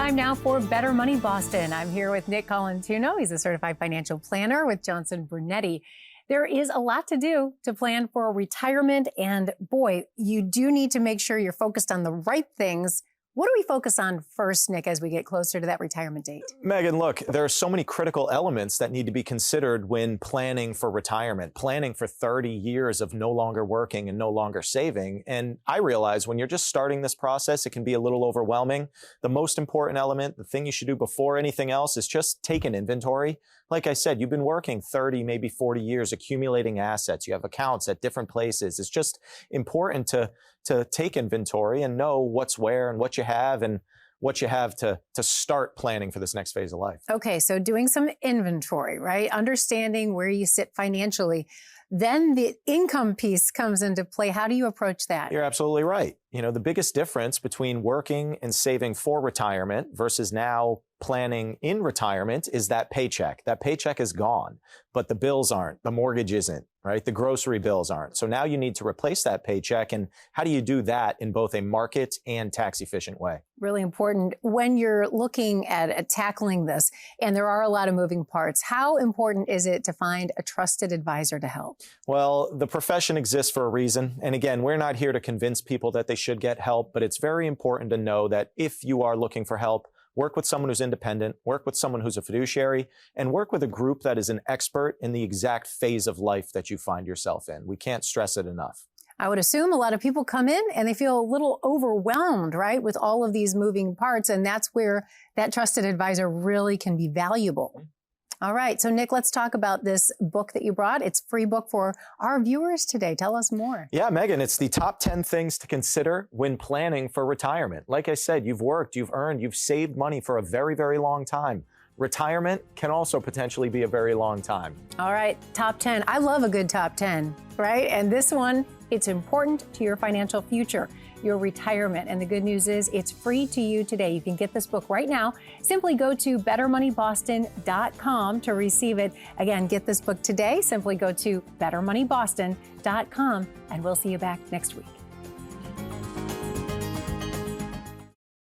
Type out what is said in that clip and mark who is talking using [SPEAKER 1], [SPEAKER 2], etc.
[SPEAKER 1] time now for Better Money Boston. I'm here with Nick Colantuono. He's a certified financial planner with Johnson Brunetti. There is a lot to do to plan for retirement, and boy, you do need to make sure you're focused on the right things. What do we focus on first, Nick, as we get closer to that retirement date?
[SPEAKER 2] Megan, look, there are so many critical elements that need to be considered when planning for retirement, planning for 30 years of no longer working and no longer saving. And I realize when you're just starting this process, it can be a little overwhelming. The most important element, the thing you should do before anything else, is just take an inventory. Like I said, you've been working 30, maybe 40 years, accumulating assets. You have accounts at different places. It's just important to take inventory and know what's where and what you have and what you have to start planning for this next phase of life.
[SPEAKER 1] Okay, so doing some inventory, right? Understanding where you sit financially. Then the income piece comes into play. How do you approach that?
[SPEAKER 2] You're absolutely right. You know, the biggest difference between working and saving for retirement versus now planning in retirement is that paycheck. That paycheck is gone, but the bills aren't, the mortgage isn't, right? The grocery bills aren't. So now you need to replace that paycheck. And how do you do that in both a market and tax efficient way?
[SPEAKER 1] Really important when you're looking at tackling this, and there are a lot of moving parts. How important is it to find a trusted advisor to help?
[SPEAKER 2] Well, the profession exists for a reason. And again, we're not here to convince people that they should get help, but it's very important to know that if you are looking for help, work with someone who's independent, work with someone who's a fiduciary, and work with a group that is an expert in the exact phase of life that you find yourself in. We can't stress it enough.
[SPEAKER 1] I would assume a lot of people come in and they feel a little overwhelmed, right, with all of these moving parts, and that's where that trusted advisor really can be valuable. All right, so Nick, let's talk about this book that you brought. It's a free book for our viewers today. Tell us more.
[SPEAKER 2] Yeah, Megan, it's the top 10 things to consider when planning for retirement. Like I said, you've worked, you've earned, you've saved money for a very, very long time. Retirement can also potentially be a very long time.
[SPEAKER 1] All right, top 10. I love a good top 10, right? And this one, it's important to your financial future, your retirement. And the good news is it's free to you today. You can get this book right now. Simply go to bettermoneyboston.com to receive it. Again, get this book today. Simply go to bettermoneyboston.com, and we'll see you back next week.